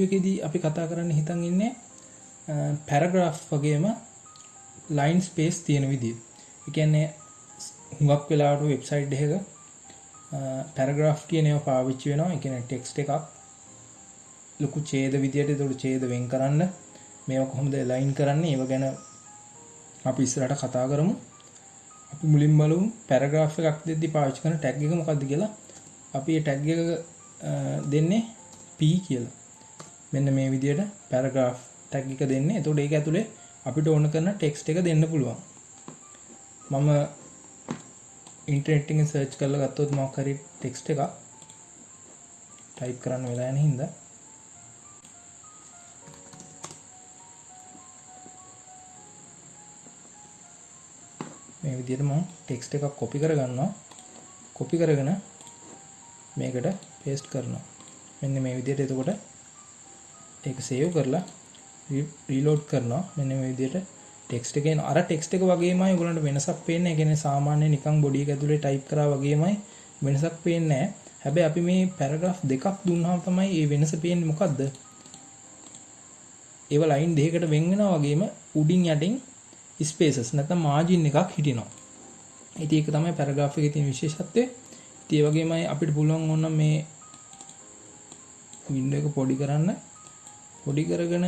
එකේදී අපි කතා කරන්න හිතන් ඉන්නේ paragraph වගේම line space තියෙන විදිය. ඒ කියන්නේ හුඟක් වෙලාවට වෙබ්සයිට් එකක paragraph කියන ඒවා පාවිච්චි වෙනවා. ඒ කියන්නේ text එකක් ලොකු ඡේද විදියට ඒක ඡේද වෙන් කරන්න මේවා කොහොමද align කරන්නේ ඒව ගැන අපි ඉස්සරහට කතා කරමු. අපි මුලින්ම බලමු paragraph එකක් දෙද්දි පාවිච්චි කරන tag එක මොකක්ද කියලා. අපි මේ tag එක දෙන්නේ p කියලා. මෙන්න මේ විදියට paragraph tag එක දෙන්නේ. එතකොට ඒක ඇතුලේ අපිට ඕන කරන text එක දෙන්න පුළුවන්. මම ඉන්ටර්නෙට් එකෙන් සර්ච් කරලා ගත්තොත් මොකක් හරි text එකක් type කරන්න වෙලා යන හින්දා මේ විදිහට මම ටෙක්ස්ට් එකක් කොපි කරගන්නවා. කොපි කරගෙන මේකට පේස්ට් කරනවා. මෙන්න මේ විදිහට. එතකොට ඒක සේව් කරලා රීලෝඩ් කරනවා. මෙන්න මේ විදිහට ටෙක්ස්ට් එකේ අර ටෙක්ස්ට් එක වගේමයි ඔයගොල්ලන්ට වෙනසක් පේන්නේ. ඒ කියන්නේ සාමාන්‍ය නිකන් බොඩි එක ඇතුලේ ටයිප් කරා වගේමයි වෙනසක් පේන්නේ නැහැ. හැබැයි අපි මේ පැරග්‍රාෆ් දෙකක් දුන්නාම තමයි මේ වෙනස පේන්නේ. මොකද්ද? ඒව ලයින් දෙකකට වෙන් වෙනවා වගේම උඩින් යටින් ස්පේසස් නැත්නම් මාජින් එකක් හිටිනවා. ඉතින් ඒක තමයි පැරග්‍රාෆ් එකේ තියෙන විශේෂත්වය. ඉතින් ඒ වගේමයි අපිට පුළුවන් ඕන මේ වින්ඩෝ එක පොඩි කරන්න. පොඩි කරගෙන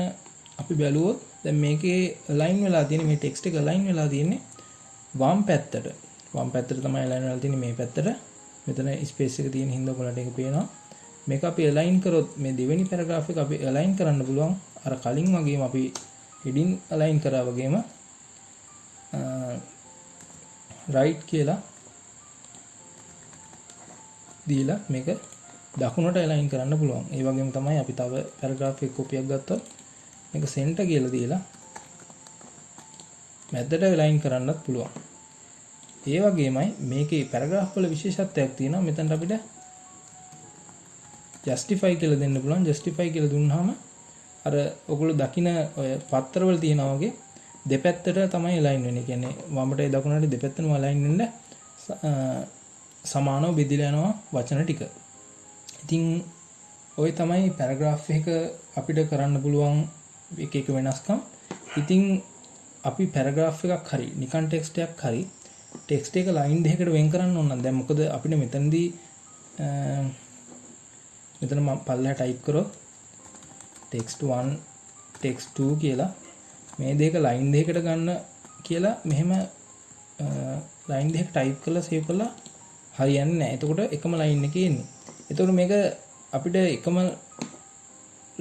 අපි බැලුවොත් දැන් මේකේ align වෙලා තියෙන මේ text එක align වෙලා තියෙන්නේ වම් පැත්තට. වම් පැත්තට තමයි align වෙලා තියෙන්නේ මේ පැත්තට. මෙතන ස්පේස් එක තියෙන හින්දා ඔයාලට ඒක පේනවා. මේක අපි align කරොත් මේ දෙවෙනි පැරග්‍රාෆ් එක අපි align කරන්න පුළුවන්. අර කලින් වගේම අපි heading align කරා වගේම right කියලා දීලා මේක දකුණට align කරන්න පුළුවන්. ඒ වගේම තමයි අපි තව පැරග්‍රාෆ් එක කොපියක් ගත්තොත් මේක center කියලා දීලා මැදට align කරන්නත් පුළුවන්. ඒ වගේමයි මේකේ පැරග්‍රාෆ් වල විශේෂත්වයක් තියෙනවා. මෙතනට අපිට justify කියලා දෙන්න පුළුවන්. justify කියලා දුන්නාම අර ඔයගොල්ලෝ දකින ඔය පත්තරවල තියෙනවා වගේ දෙපැත්තට තමයි align වෙන්නේ. කියන්නේ වමට දකුණට දෙපැත්තම align වෙන්න සමානව බෙදලා යනවා වචන ටික. ඉතින් ඔය තමයි පැරග්‍රාෆ් එක අපිට කරන්න පුළුවන් එක එක වෙනස්කම්. ඉතින් අපි පැරග්‍රාෆ් එකක් හරි නිකන් ටෙක්ස්ට් එකක් හරි ටෙක්ස්ට් එක ලයින් දෙකකට වෙන් කරන්න ඕන නම් දැන් මොකද අපිට මෙතනදී මෙතන මම පල්ලෙහා ටයිප් කරොත් text 1 text 2 කියලා මේ දෙක ලයින් දෙකකට ගන්න කියලා මෙහෙම ලයින් දෙක ටයිප් කරලා සේව් කරලා හරියන්නේ නැහැ. එතකොට එකම ලයින් එකේ එන්නේ. එතකොට මේක අපිට එකම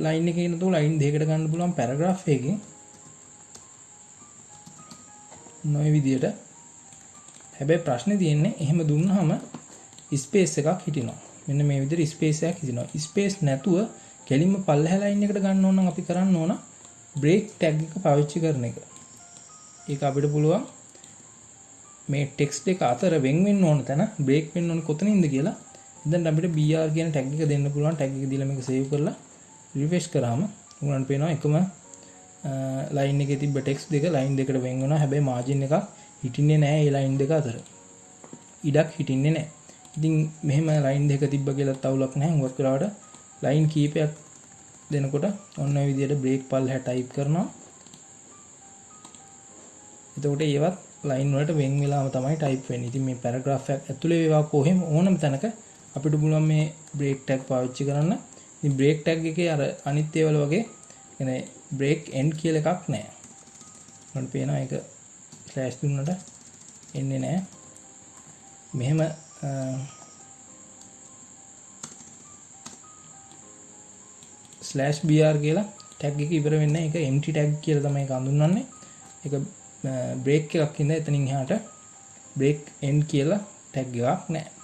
ලයින් එකේ ඉන්න තුන ලයින් දෙකකට ගන්න පුළුවන් පැරග්‍රාෆ් එකකින් නොයි විදියට. හැබැයි ප්‍රශ්නේ තියෙන්නේ එහෙම දුන්නාම ස්පේස් එකක් හිටිනවා. මෙන්න මේ විදිහට ස්පේස් එකක් හිටිනවා. ස්පේස් නැතුව කෙලින්ම පල්ලෙහා ලයින් එකට ගන්න ඕන නම් අපි කරන්න ඕන break tag එක පාවිච්චි කරන එක. ඒක අපිට පුළුවන් මේ text එක අතර වෙන් වෙන්න ඕන තැන break වෙන්න ඕනේ කොතනින්ද කියලා. දැන් අපිට br කියන tag එක දෙන්න පුළුවන්. tag එක දීලා මේක save කරලා refresh කරාම උගලන්ට පේනවා එකම line එකේ තිබ්බ text දෙක line දෙකට වෙන් වෙනවා. හැබැයි margin එකක් හිටින්නේ නැහැ මේ line දෙක අතර. ඉඩක් හිටින්නේ නැහැ. ඉතින් මෙහෙම line දෙක තිබ්බ කියලා තවුලක් නැහැ. හුඟක් වෙලාවට line කීපයක් දෙනකොට ඔන්න ඔය විදිහට break පල්ලෙහා type කරනවා. එතකොට ඒවත් line වලට වෙන් වෙලාම තමයි type වෙන්නේ. ඉතින් මේ paragraph එකක් ඇතුලේ ඒවා කොහෙම ඕනම තැනක අපිට පුළුවන් මේ break tag පාවිච්චි කරන්න. ඉතින් break tag එකේ අර අනිත් ඒවල වගේ කියන්නේ break end කියලා එකක් නැහැ. මට පේනවා ඒක slash දුන්නට එන්නේ නැහැ. මෙහෙම /br කියලා tag එක ඉවර වෙන්නේ ඒක empty tag කියලා තමයි ඒක හඳුන්වන්නේ. ඒක break එකක් ඉඳලා එතනින් එහාට break end කියලා tag එකක් නැහැ.